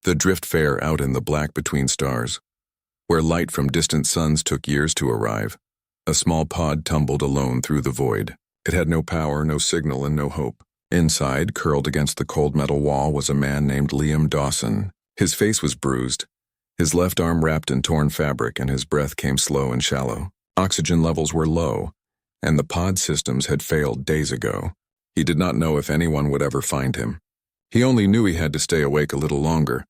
The drift fair out in the black between stars, where light from distant suns took years to arrive. A small pod tumbled alone through the void. It had no power, no signal, and no hope. Inside, curled against the cold metal wall, was a man named Liam Dawson. His face was bruised, his left arm wrapped in torn fabric, and his breath came slow and shallow. Oxygen levels were low, and the pod systems had failed days ago. He did not know if anyone would ever find him. He only knew he had to stay awake a little longer.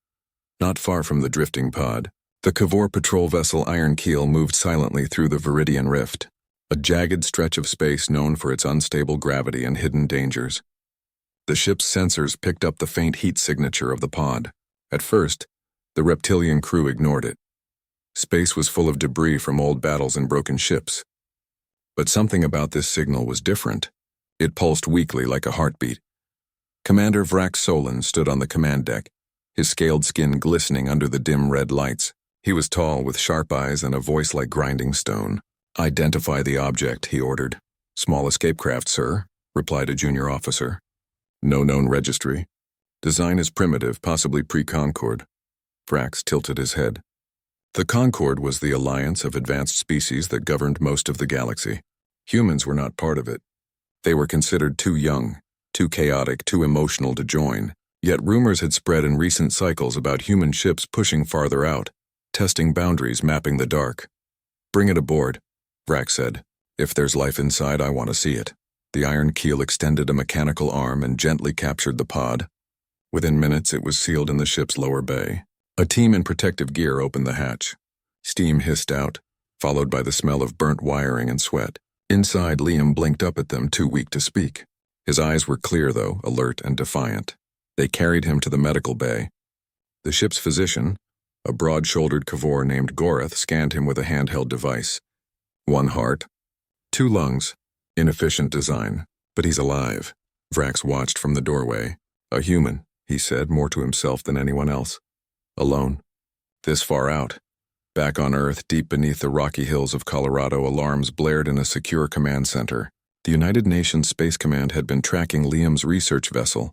Not far from the drifting pod, the Kavor patrol vessel Iron Keel moved silently through the Viridian Rift, a jagged stretch of space known for its unstable gravity and hidden dangers. The ship's sensors picked up the faint heat signature of the pod. At first, the reptilian crew ignored it. Space was full of debris from old battles and broken ships. But something about this signal was different. It pulsed weakly like a heartbeat. Commander Vrax Solon stood on the command deck, his scaled skin glistening under the dim red lights. He was tall, with sharp eyes and a voice like grinding stone. "Identify the object," he ordered. "Small escape craft, sir," replied a junior officer. "No known registry. Design is primitive, possibly pre-Concord." Vrax tilted his head. The Concord was the alliance of advanced species that governed most of the galaxy. Humans were not part of it. They were considered too young, too chaotic, too emotional to join. Yet rumors had spread in recent cycles about human ships pushing farther out, testing boundaries, mapping the dark. "Bring it aboard," Vrax said. "If there's life inside, I want to see it." The Iron Keel extended a mechanical arm and gently captured the pod. Within minutes, it was sealed in the ship's lower bay. A team in protective gear opened the hatch. Steam hissed out, followed by the smell of burnt wiring and sweat. Inside, Liam blinked up at them, too weak to speak. His eyes were clear, though, alert and defiant. They carried him to the medical bay. The ship's physician, a broad-shouldered Kavor named Gorath, scanned him with a handheld device. "One heart, 2 lungs, inefficient design, but he's alive." Vrax watched from the doorway. "A human," he said, more to himself than anyone else. "Alone. This far out." Back on Earth, deep beneath the rocky hills of Colorado, alarms blared in a secure command center. The United Nations Space Command had been tracking Liam's research vessel,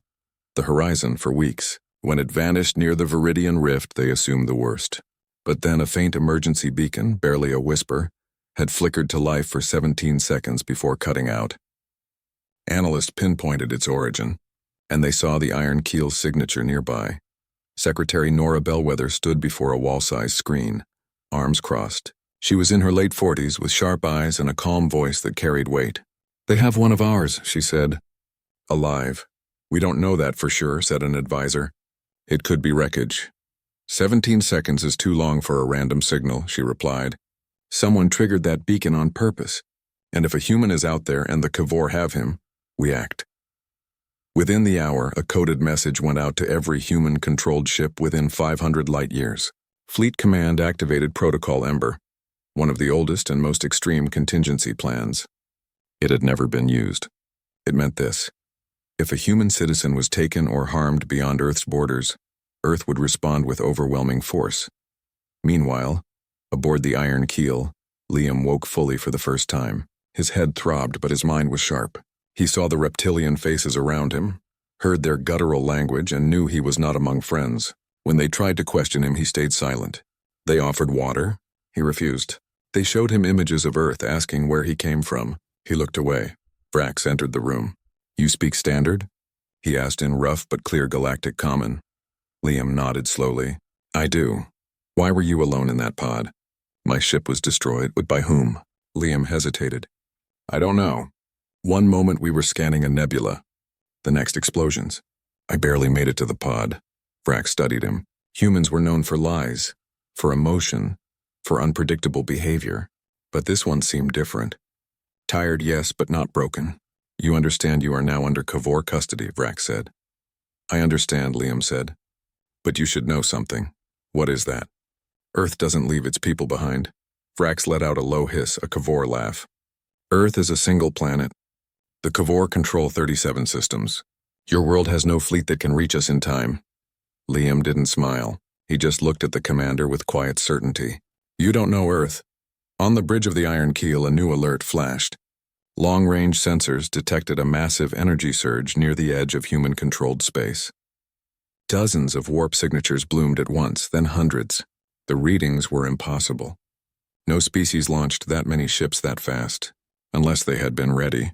the Horizon, for weeks. When it vanished near the Viridian Rift, they assumed the worst. But then a faint emergency beacon, barely a whisper, had flickered to life for 17 seconds before cutting out. Analysts pinpointed its origin, and they saw the Iron Keel's signature nearby. Secretary Nora Bellwether stood before a wall-sized screen, arms crossed. She was in her late 40s, with sharp eyes and a calm voice that carried weight. "They have one of ours," she said. "Alive. We don't know that for sure," said an advisor. "It could be wreckage." 17 seconds is too long for a random signal," she replied. "Someone triggered that beacon on purpose, and if a human is out there and the Kavor have him, we act." Within the hour, a coded message went out to every human-controlled ship within 500 light-years. Fleet Command activated Protocol Ember, one of the oldest and most extreme contingency plans. It had never been used. It meant this: if a human citizen was taken or harmed beyond Earth's borders, Earth would respond with overwhelming force. Meanwhile, aboard the Iron Keel, Liam woke fully for the first time. His head throbbed, but his mind was sharp. He saw the reptilian faces around him, heard their guttural language, and knew he was not among friends. When they tried to question him, he stayed silent. They offered water. He refused. They showed him images of Earth, asking where he came from. He looked away. Vrax entered the room. "You speak Standard?" he asked in rough but clear Galactic Common. Liam nodded slowly. "I do. Why were you alone in that pod?" "My ship was destroyed, but by whom?" Liam hesitated. "I don't know. One moment we were scanning a nebula. The next, explosions. I barely made it to the pod." Vrax studied him. Humans were known for lies, for emotion, for unpredictable behavior. But this one seemed different. "Tired, yes, but not broken." "You understand you are now under Kavor custody," Vrax said. "I understand," Liam said. "But you should know something." "What is that?" "Earth doesn't leave its people behind." Vrax let out a low hiss, a Kavor laugh. "Earth is a single planet. The Kavor control 37 systems. Your world has no fleet that can reach us in time." Liam didn't smile. He just looked at the commander with quiet certainty. "You don't know Earth." On the bridge of the Iron Keel, a new alert flashed. Long-range sensors detected a massive energy surge near the edge of human-controlled space. Dozens of warp signatures bloomed at once, then hundreds. The readings were impossible. No species launched that many ships that fast, unless they had been ready,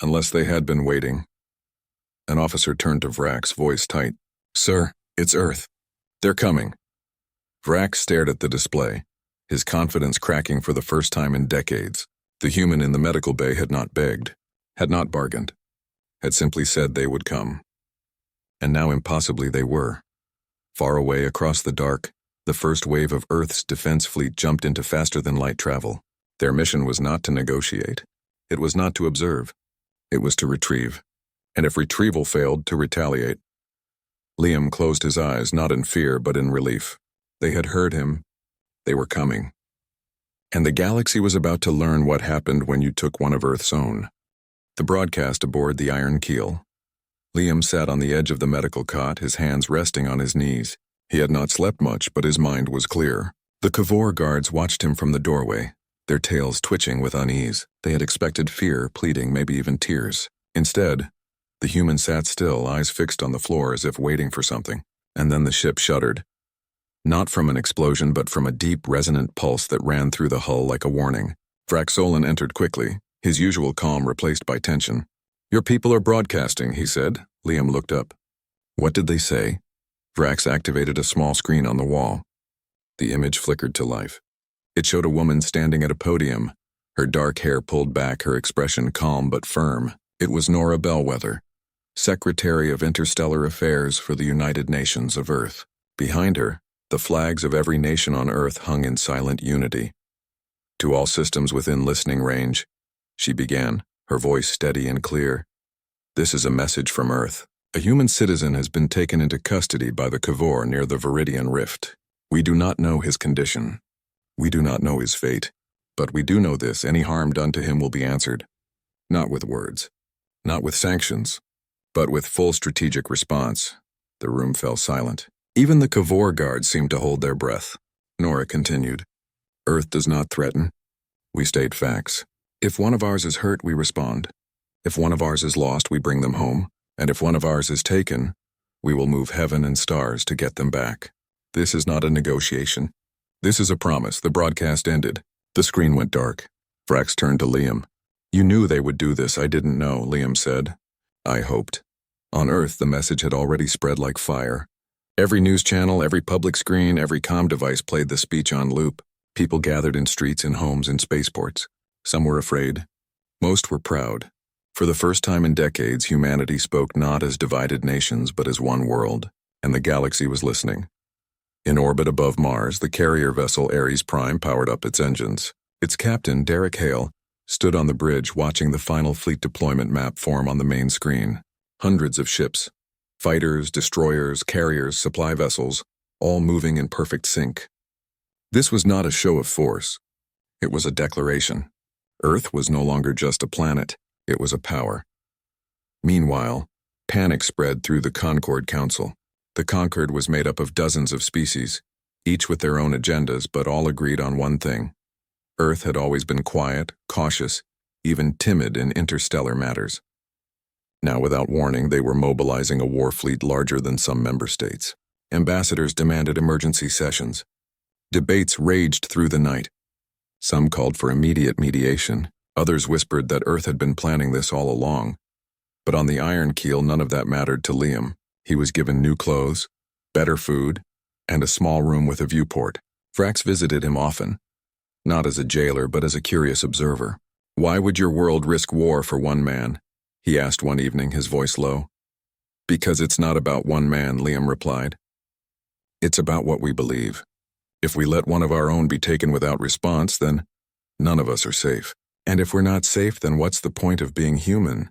unless they had been waiting. An officer turned to Vrax, voice tight. "Sir, it's Earth. They're coming." Vrax stared at the display, his confidence cracking for the first time in decades. The human in the medical bay had not begged, had not bargained, had simply said they would come. And now impossibly they were. Far away across the dark, the first wave of Earth's defense fleet jumped into faster-than-light travel. Their mission was not to negotiate. It was not to observe. It was to retrieve. And if retrieval failed, to retaliate. Liam closed his eyes, not in fear, but in relief. They had heard him. They were coming. And the galaxy was about to learn what happened when you took one of Earth's own. The broadcast aboard the Iron Keel. Liam sat on the edge of the medical cot, his hands resting on his knees. He had not slept much, but his mind was clear. The Kavor guards watched him from the doorway, their tails twitching with unease. They had expected fear, pleading, maybe even tears. Instead, the human sat still, eyes fixed on the floor as if waiting for something. And then the ship shuddered. Not from an explosion, but from a deep, resonant pulse that ran through the hull like a warning. Vraxolan entered quickly, his usual calm replaced by tension. "Your people are broadcasting," he said. Liam looked up. "What did they say?" Vrax activated a small screen on the wall. The image flickered to life. It showed a woman standing at a podium, her dark hair pulled back, her expression calm but firm. It was Nora Bellwether, Secretary of Interstellar Affairs for the United Nations of Earth. Behind her, the flags of every nation on Earth hung in silent unity. "To all systems within listening range," she began, her voice steady and clear. "This is a message from Earth. A human citizen has been taken into custody by the Kavor near the Viridian Rift. We do not know his condition. We do not know his fate. But we do know this: any harm done to him will be answered. Not with words. Not with sanctions. But with full strategic response." The room fell silent. Even the Kavor guards seemed to hold their breath. Nora continued. "Earth does not threaten. We state facts. If one of ours is hurt, we respond. If one of ours is lost, we bring them home. And if one of ours is taken, we will move heaven and stars to get them back. This is not a negotiation. This is a promise." The broadcast ended. The screen went dark. Vrax turned to Liam. "You knew they would do this." "I didn't know," Liam said. "I hoped." On Earth, the message had already spread like fire. Every news channel, every public screen, every comm device played the speech on loop. People gathered in streets, in homes, in spaceports. Some were afraid. Most were proud. For the first time in decades, humanity spoke not as divided nations, but as one world, and the galaxy was listening. In orbit above Mars, the carrier vessel Ares Prime powered up its engines. Its captain, Derek Hale, stood on the bridge watching the final fleet deployment map form on the main screen. Hundreds of ships, fighters, destroyers, carriers, supply vessels, all moving in perfect sync. This was not a show of force. It was a declaration. Earth was no longer just a planet. It was a power. Meanwhile, panic spread through the Concord Council. The Concord was made up of dozens of species, each with their own agendas, but all agreed on one thing. Earth had always been quiet, cautious, even timid in interstellar matters. Now, without warning, they were mobilizing a war fleet larger than some member states. Ambassadors demanded emergency sessions. Debates raged through the night. Some called for immediate mediation. Others whispered that Earth had been planning this all along. But on the Iron Keel, none of that mattered to Liam. He was given new clothes, better food, and a small room with a viewport. Vrax visited him often, not as a jailer, but as a curious observer. "Why would your world risk war for one man?" he asked one evening, his voice low. "Because it's not about one man," Liam replied. "It's about what we believe. If we let one of our own be taken without response, then none of us are safe. And if we're not safe, then what's the point of being human?"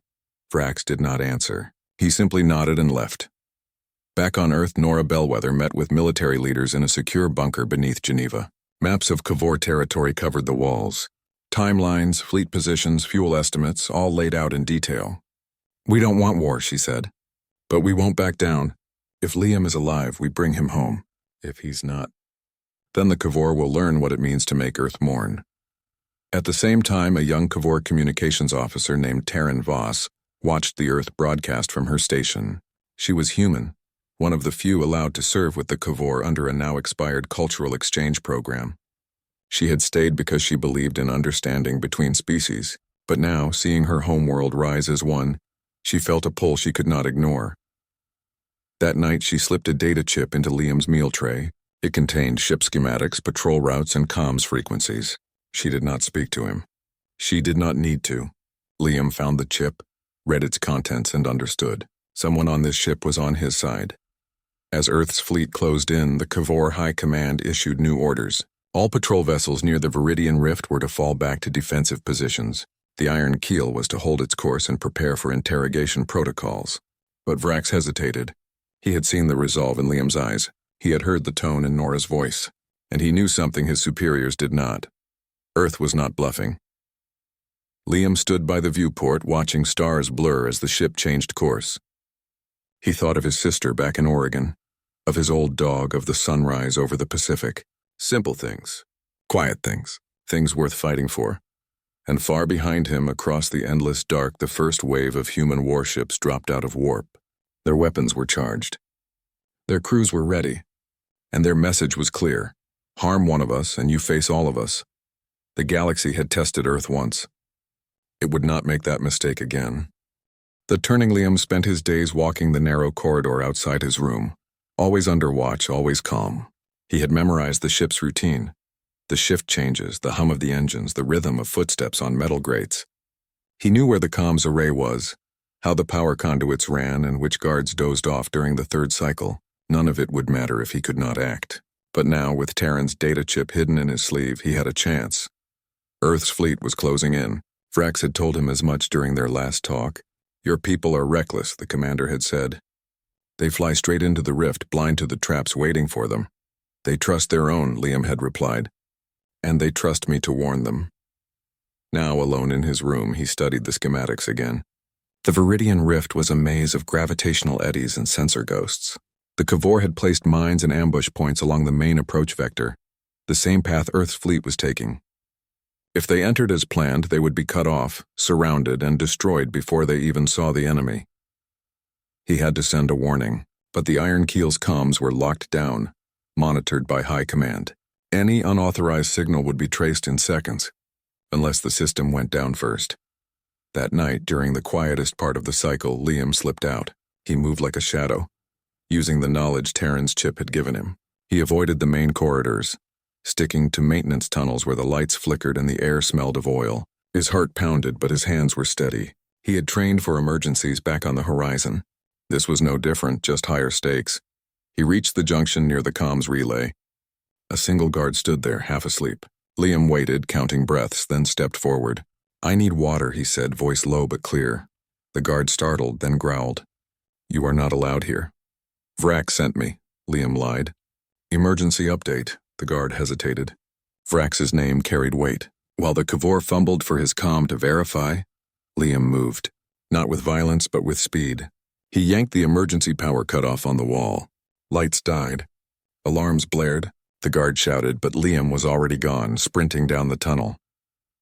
Vrax did not answer. He simply nodded and left. Back on Earth, Nora Bellwether met with military leaders in a secure bunker beneath Geneva. Maps of Kavor territory covered the walls. Timelines, fleet positions, fuel estimates, all laid out in detail. "We don't want war," she said. "But we won't back down. If Liam is alive, we bring him home. If he's not, then the Kavor will learn what it means to make Earth mourn." At the same time, a young Kavor communications officer named Taryn Voss watched the Earth broadcast from her station. She was human, one of the few allowed to serve with the Cavor under a now-expired cultural exchange program. She had stayed because she believed in understanding between species, but now, seeing her homeworld rise as one, she felt a pull she could not ignore. That night, she slipped a data chip into Liam's meal tray. It contained ship schematics, patrol routes, and comms frequencies. She did not speak to him. She did not need to. Liam found the chip, read its contents, and understood. Someone on this ship was on his side. As Earth's fleet closed in, the Cavor High Command issued new orders. All patrol vessels near the Viridian Rift were to fall back to defensive positions. The Iron Keel was to hold its course and prepare for interrogation protocols. But Vrax hesitated. He had seen the resolve in Liam's eyes. He had heard the tone in Nora's voice. And he knew something his superiors did not. Earth was not bluffing. Liam stood by the viewport, watching stars blur as the ship changed course. He thought of his sister back in Oregon, of his old dog, of the sunrise over the Pacific. Simple things, quiet things, things worth fighting for. And far behind him, across the endless dark, the first wave of human warships dropped out of warp. Their weapons were charged. Their crews were ready. And their message was clear. Harm one of us, and you face all of us. The galaxy had tested Earth once. It would not make that mistake again. The turning Liam spent his days walking the narrow corridor outside his room, always under watch, always calm. He had memorized the ship's routine, the shift changes, the hum of the engines, the rhythm of footsteps on metal grates. He knew where the comms array was, how the power conduits ran, and which guards dozed off during the third cycle. None of it would matter if he could not act. But now, with Terran's data chip hidden in his sleeve, he had a chance. Earth's fleet was closing in. Vrax had told him as much during their last talk. "Your people are reckless," the commander had said. "They fly straight into the rift, blind to the traps waiting for them." "They trust their own," Liam had replied. "And they trust me to warn them." Now, alone in his room, he studied the schematics again. The Viridian Rift was a maze of gravitational eddies and sensor ghosts. The Cavor had placed mines and ambush points along the main approach vector, the same path Earth's fleet was taking. If they entered as planned, they would be cut off, surrounded, and destroyed before they even saw the enemy. He had to send a warning, but the Iron Keel's comms were locked down, monitored by High Command. Any unauthorized signal would be traced in seconds, unless the system went down first. That night, during the quietest part of the cycle, Liam slipped out. He moved like a shadow, using the knowledge Terran's chip had given him. He avoided the main corridors, sticking to maintenance tunnels where the lights flickered and the air smelled of oil. His heart pounded, but his hands were steady. He had trained for emergencies back on the horizon. This was no different, just higher stakes. He reached the junction near the comms relay. A single guard stood there, half asleep. Liam waited, counting breaths, then stepped forward. "I need water," he said, voice low but clear. The guard startled, then growled. "You are not allowed here." "Vrax sent me," Liam lied. "Emergency update." The guard hesitated. Vrax's name carried weight. While the Cavor fumbled for his comm to verify, Liam moved. Not with violence, but with speed. He yanked the emergency power cutoff on the wall. Lights died. Alarms blared. The guard shouted, but Liam was already gone, sprinting down the tunnel.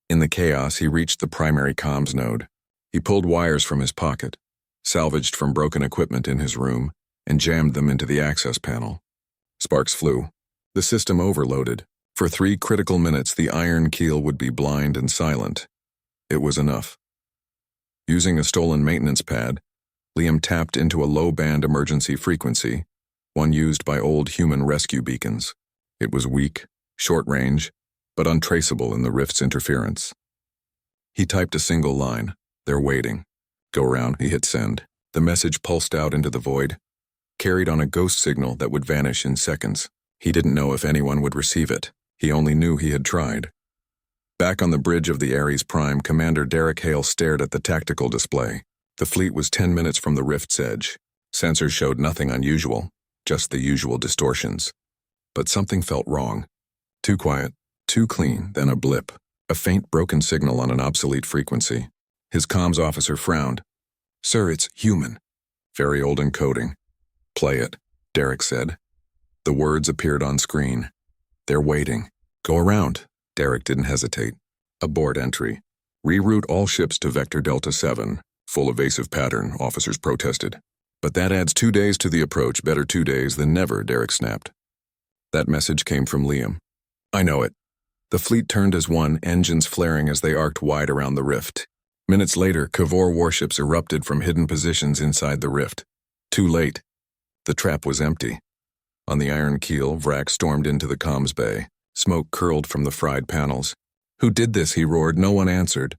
In the chaos, he reached the primary comms node. He pulled wires from his pocket, salvaged from broken equipment in his room, and jammed them into the access panel. Sparks flew. The system overloaded. For 3 critical minutes, the Iron Keel would be blind and silent. It was enough. Using a stolen maintenance pad, Liam tapped into a low-band emergency frequency, one used by old human rescue beacons. It was weak, short-range, but untraceable in the rift's interference. He typed a single line. "They're waiting." "Go around," he hit send. The message pulsed out into the void, carried on a ghost signal that would vanish in seconds. He didn't know if anyone would receive it. He only knew he had tried. Back on the bridge of the Ares Prime, Commander Derek Hale stared at the tactical display. The fleet was 10 minutes from the rift's edge. Sensors showed nothing unusual, just the usual distortions. But something felt wrong. Too quiet, too clean, then a blip. A faint broken signal on an obsolete frequency. His comms officer frowned. "Sir, it's human." "Very old encoding." "Play it," Derek said. The words appeared on screen. "They're waiting." "Go around." Derek didn't hesitate. Abort entry. "Reroute all ships to Vector Delta 7. Full evasive pattern," officers protested. But that adds 2 days to the approach. Better 2 days than never, Derek snapped. That message came from Liam. I know it. The fleet turned as one, engines flaring as they arced wide around the rift. Minutes later, Kavor warships erupted from hidden positions inside the rift. Too late. The trap was empty. On the iron keel, Vrak stormed into the comms bay. Smoke curled from the fried panels. Who did this? He roared. No one answered.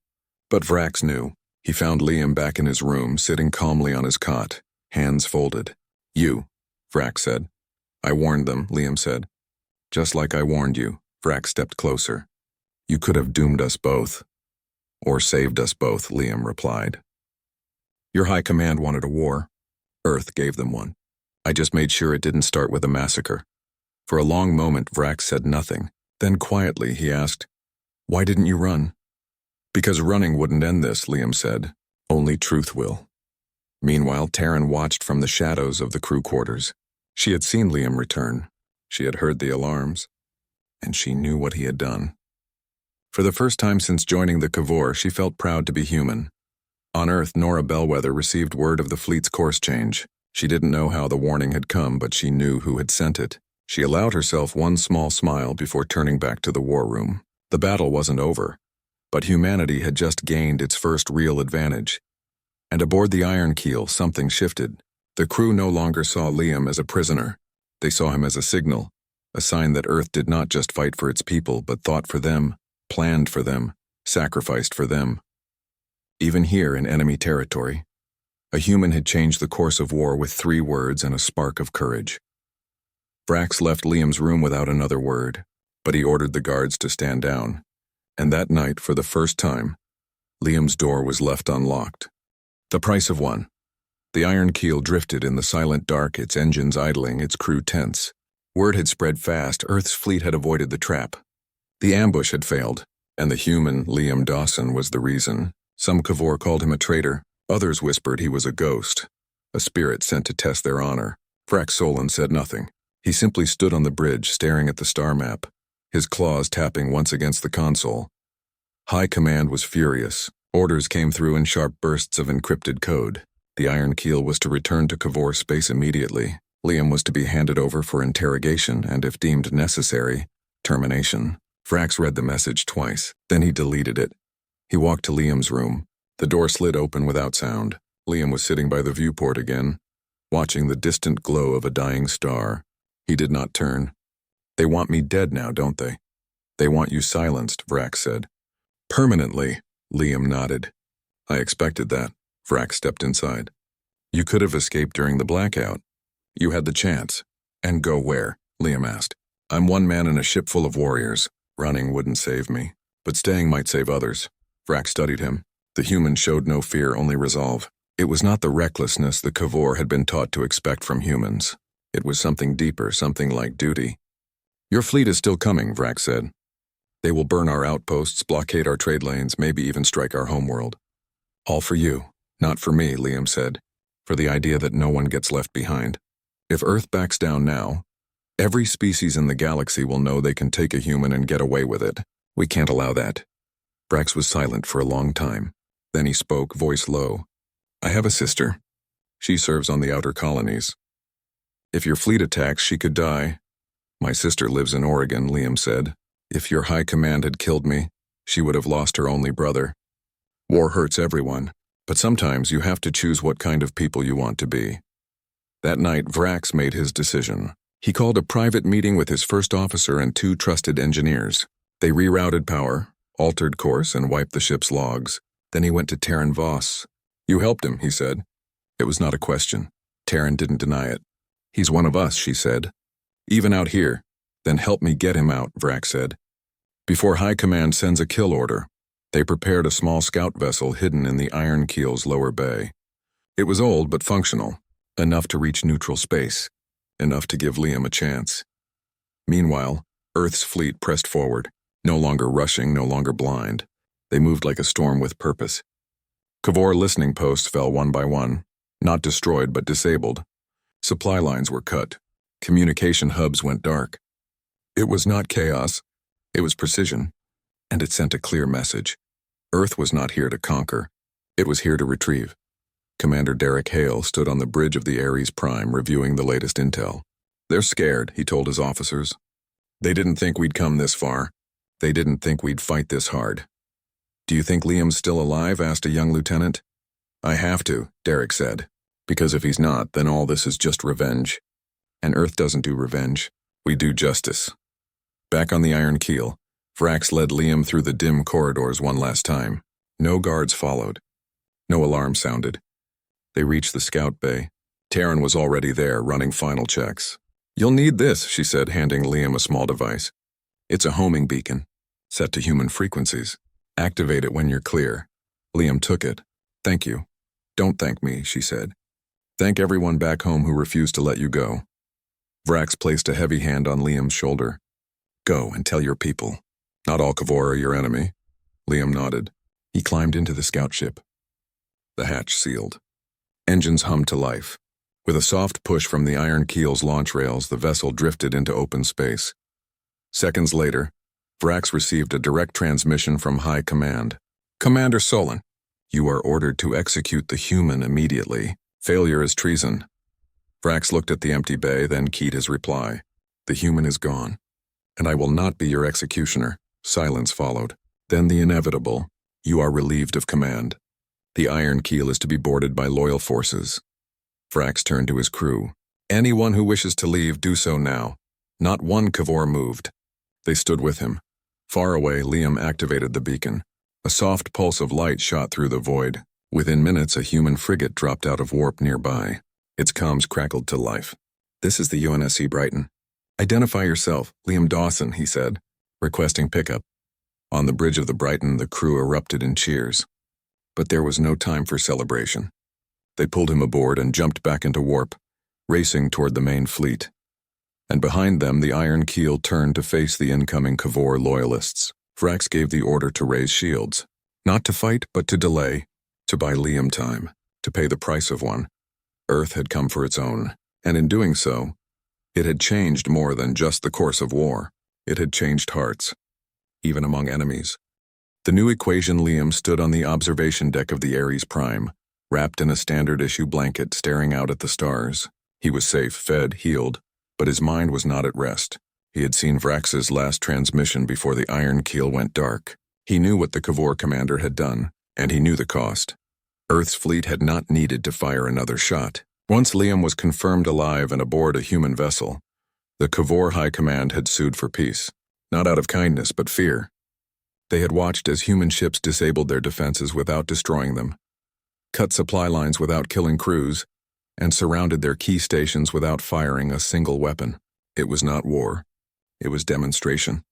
But Vrax knew. He found Liam back in his room, sitting calmly on his cot, hands folded. You, Vrax said. I warned them, Liam said. Just like I warned you, Vrax stepped closer. You could have doomed us both. Or saved us both, Liam replied. Your high command wanted a war. Earth gave them one. I just made sure it didn't start with a massacre. For a long moment, Vrax said nothing. Then quietly, he asked, Why didn't you run? Because running wouldn't end this, Liam said. Only truth will. Meanwhile, Taryn watched from the shadows of the crew quarters. She had seen Liam return. She had heard the alarms. And she knew what he had done. For the first time since joining the Kavor, she felt proud to be human. On Earth, Nora Bellwether received word of the fleet's course change. She didn't know how the warning had come, but she knew who had sent it. She allowed herself one small smile before turning back to the war room. The battle wasn't over, but humanity had just gained its first real advantage. And aboard the Iron Keel, something shifted. The crew no longer saw Liam as a prisoner. They saw him as a signal, a sign that Earth did not just fight for its people, but thought for them, planned for them, sacrificed for them. Even here in enemy territory, a human had changed the course of war with 3 words and a spark of courage. Vrax left Liam's room without another word, but he ordered the guards to stand down. And that night, for the first time, Liam's door was left unlocked. The price of one. The Iron Keel drifted in the silent dark, its engines idling, its crew tense. Word had spread fast. Earth's fleet had avoided the trap. The ambush had failed, and the human, Liam Dawson, was the reason. Some Kavor called him a traitor. Others whispered he was a ghost, a spirit sent to test their honor. Vrax Solon said nothing. He simply stood on the bridge, staring at the star map, his claws tapping once against the console. High Command was furious. Orders came through in sharp bursts of encrypted code. The Iron Keel was to return to Kavor space immediately. Liam was to be handed over for interrogation and, if deemed necessary, termination. Vrax read the message twice, then he deleted it. He walked to Liam's room. The door slid open without sound. Liam was sitting by the viewport again, watching the distant glow of a dying star. He did not turn. They want me dead now, don't they? They want you silenced, Vrax said. Permanently, Liam nodded. I expected that. Vrax stepped inside. You could have escaped during the blackout. You had the chance. And go where? Liam asked. I'm one man in a ship full of warriors. Running wouldn't save me, but staying might save others. Vrax studied him. The human showed no fear, only resolve. It was not the recklessness the Kavor had been taught to expect from humans. It was something deeper, something like duty. Your fleet is still coming, Vrax said. They will burn our outposts, blockade our trade lanes, maybe even strike our homeworld. All for you, not for me, Liam said, for the idea that no one gets left behind. If Earth backs down now, every species in the galaxy will know they can take a human and get away with it. We can't allow that. Vrax was silent for a long time. Then he spoke, voice low. I have a sister. She serves on the outer colonies. If your fleet attacks, she could die. My sister lives in Oregon, Liam said. If your high command had killed me, she would have lost her only brother. War hurts everyone, but sometimes you have to choose what kind of people you want to be. That night, Vrax made his decision. He called a private meeting with his first officer and 2 trusted engineers. They rerouted power, altered course, and wiped the ship's logs. Then he went to Taryn Voss. You helped him, he said. It was not a question. Taryn didn't deny it. He's one of us, she said. Even out here. Then help me get him out, Vrax said. Before High Command sends a kill order, they prepared a small scout vessel hidden in the Iron Keel's lower bay. It was old but functional, enough to reach neutral space, enough to give Liam a chance. Meanwhile, Earth's fleet pressed forward, no longer rushing, no longer blind. They moved like a storm with purpose. Kavor listening posts fell one by one, not destroyed but disabled. Supply lines were cut. Communication hubs went dark. It was not chaos. It was precision. And it sent a clear message. Earth was not here to conquer. It was here to retrieve. Commander Derek Hale stood on the bridge of the Ares Prime reviewing the latest intel. "They're scared," he told his officers. "They didn't think we'd come this far. They didn't think we'd fight this hard." "Do you think Liam's still alive?" asked a young lieutenant. "I have to," Derek said. "Because if he's not, then all this is just revenge. And Earth doesn't do revenge. We do justice." Back on the Iron Keel, Vrax led Liam through the dim corridors one last time. No guards followed. No alarm sounded. They reached the scout bay. Taryn was already there, running final checks. "You'll need this," she said, handing Liam a small device. "It's a homing beacon, set to human frequencies. Activate it when you're clear." Liam took it. "Thank you." "Don't thank me," she said. "Thank everyone back home who refused to let you go." Vrax placed a heavy hand on Liam's shoulder. "Go and tell your people. Not all Kavor are your enemy." Liam nodded. He climbed into the scout ship. The hatch sealed. Engines hummed to life. With a soft push from the Iron Keel's launch rails, the vessel drifted into open space. Seconds later, Vrax received a direct transmission from High Command. "Commander Solon, you are ordered to execute the human immediately. Failure is treason." Vrax looked at the empty bay, then keyed his reply. "The human is gone, and I will not be your executioner." Silence followed. Then the inevitable. "You are relieved of command. The Iron Keel is to be boarded by loyal forces." Vrax turned to his crew. "Anyone who wishes to leave, do so now." Not one Kavor moved. They stood with him. Far away, Liam activated the beacon. A soft pulse of light shot through the void. Within minutes, a human frigate dropped out of warp nearby. Its comms crackled to life. "This is the UNSC Brighton. Identify yourself, Liam Dawson," he said, requesting pickup. On the bridge of the Brighton, the crew erupted in cheers. But there was no time for celebration. They pulled him aboard and jumped back into warp, racing toward the main fleet. And behind them, the Iron Keel turned to face the incoming Kavor loyalists. Vrax gave the order to raise shields. Not to fight, but to delay, to buy Liam time, to pay the price of one. Earth had come for its own, and in doing so, it had changed more than just the course of war. It had changed hearts, even among enemies. The new equation. Liam stood on the observation deck of the Ares Prime, wrapped in a standard-issue blanket, staring out at the stars. He was safe, fed, healed, but his mind was not at rest. He had seen Vrax's last transmission before the Iron Keel went dark. He knew what the Kavor commander had done, and he knew the cost. Earth's fleet had not needed to fire another shot. Once Liam was confirmed alive and aboard a human vessel, the Kavor High Command had sued for peace, not out of kindness but fear. They had watched as human ships disabled their defenses without destroying them, cut supply lines without killing crews, and surrounded their key stations without firing a single weapon. It was not war. It was demonstration.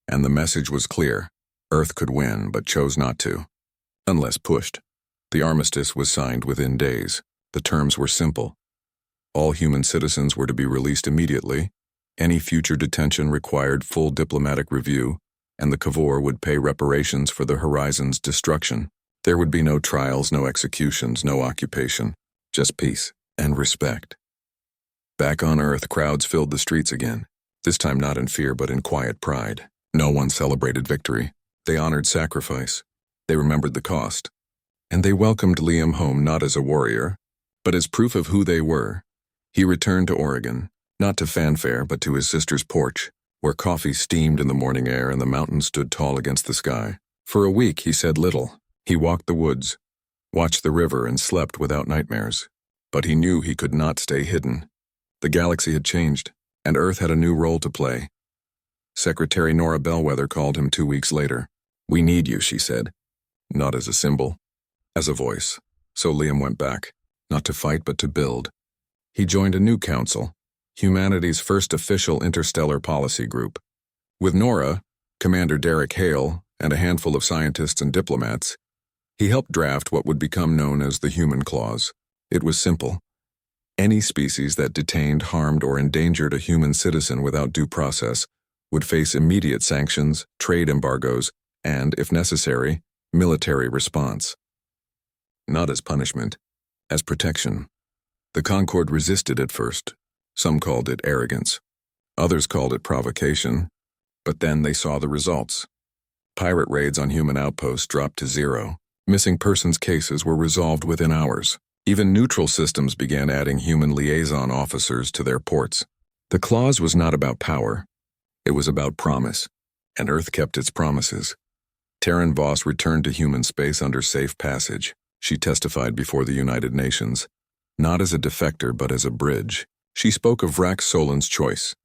And the message was clear. Earth could win, but chose not to. Unless pushed. The armistice was signed within days. The terms were simple. All human citizens were to be released immediately. Any future detention required full diplomatic review, and the Kavor would pay reparations for the Horizon's destruction. There would be no trials, no executions, no occupation. Just peace and respect. Back on Earth, crowds filled the streets again. This time not in fear, but in quiet pride. No one celebrated victory. They honored sacrifice. They remembered the cost. And they welcomed Liam home not as a warrior, but as proof of who they were. He returned to Oregon, not to fanfare, but to his sister's porch, where coffee steamed in the morning air and the mountains stood tall against the sky. For a week, he said little. He walked the woods, watched the river, and slept without nightmares. But he knew he could not stay hidden. The galaxy had changed, and Earth had a new role to play. Secretary Nora Bellwether called him 2 weeks later. "We need you," she said. Not as a symbol, as a voice. So Liam went back, not to fight but to build. He joined a new council, humanity's first official interstellar policy group. With Nora, Commander Derek Hale, and a handful of scientists and diplomats, he helped draft what would become known as the Human Clause. It was simple. Any species that detained, harmed, or endangered a human citizen without due process would face immediate sanctions, trade embargoes, and, if necessary, military response. Not as punishment, as protection. The Concord resisted at first. Some called it arrogance. Others called it provocation. But then they saw the results. Pirate raids on human outposts dropped to zero. Missing persons cases were resolved within hours. Even neutral systems began adding human liaison officers to their ports. The clause was not about power. It was about promise, and Earth kept its promises. Terran Voss returned to human space under safe passage. She testified before the United Nations, not as a defector but as a bridge. She spoke of Rax Solan's choice,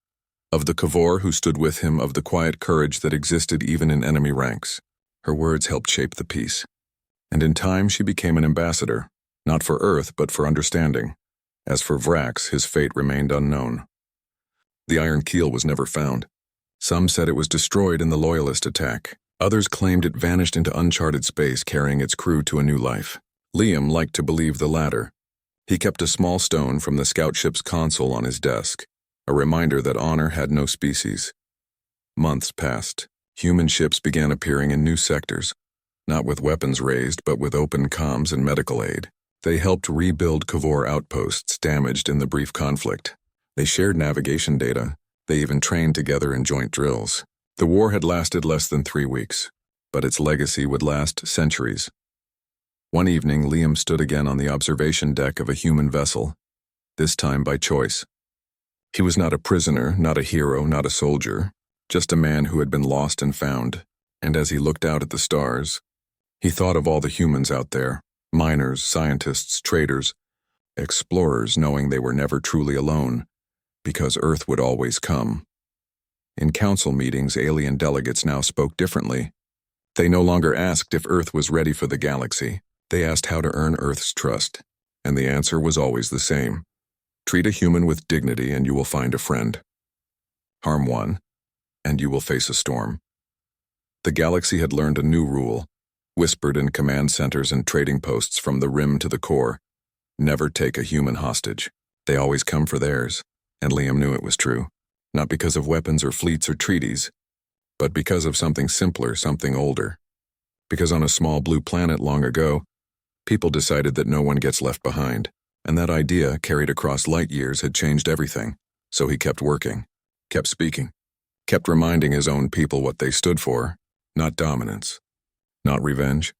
of the Kavor who stood with him, of the quiet courage that existed even in enemy ranks. Her words helped shape the peace. And in time she became an ambassador, not for Earth but for understanding. As for Vrax, his fate remained unknown. The Iron Keel was never found. Some said it was destroyed in the Loyalist attack. Others claimed it vanished into uncharted space, carrying its crew to a new life. Liam liked to believe the latter. He kept a small stone from the scout ship's console on his desk, a reminder that honor had no species. Months passed. Human ships began appearing in new sectors, not with weapons raised but with open comms and medical aid. They helped rebuild Kavor outposts damaged in the brief conflict. They shared navigation data. They even trained together in joint drills. The war had lasted less than 3 weeks, but its legacy would last centuries. One evening, Liam stood again on the observation deck of a human vessel, this time by choice. He was not a prisoner, not a hero, not a soldier, just a man who had been lost and found. And as he looked out at the stars, he thought of all the humans out there, miners, scientists, traders, explorers, knowing they were never truly alone, because Earth would always come. In council meetings, alien delegates now spoke differently. They no longer asked if Earth was ready for the galaxy. They asked how to earn Earth's trust, and the answer was always the same. Treat a human with dignity and you will find a friend. Harm one, and you will face a storm. The galaxy had learned a new rule, whispered in command centers and trading posts from the rim to the core. Never take a human hostage. They always come for theirs, and Liam knew it was true. Not because of weapons or fleets or treaties, but because of something simpler, something older. Because on a small blue planet long ago, people decided that no one gets left behind, and that idea, carried across light years, had changed everything. So he kept working, kept speaking, kept reminding his own people what they stood for. Not dominance, not revenge,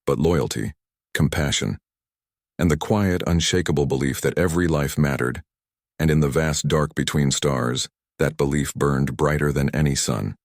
but loyalty, compassion, and the quiet, unshakable belief that every life mattered. And in the vast dark between stars, that belief burned brighter than any sun.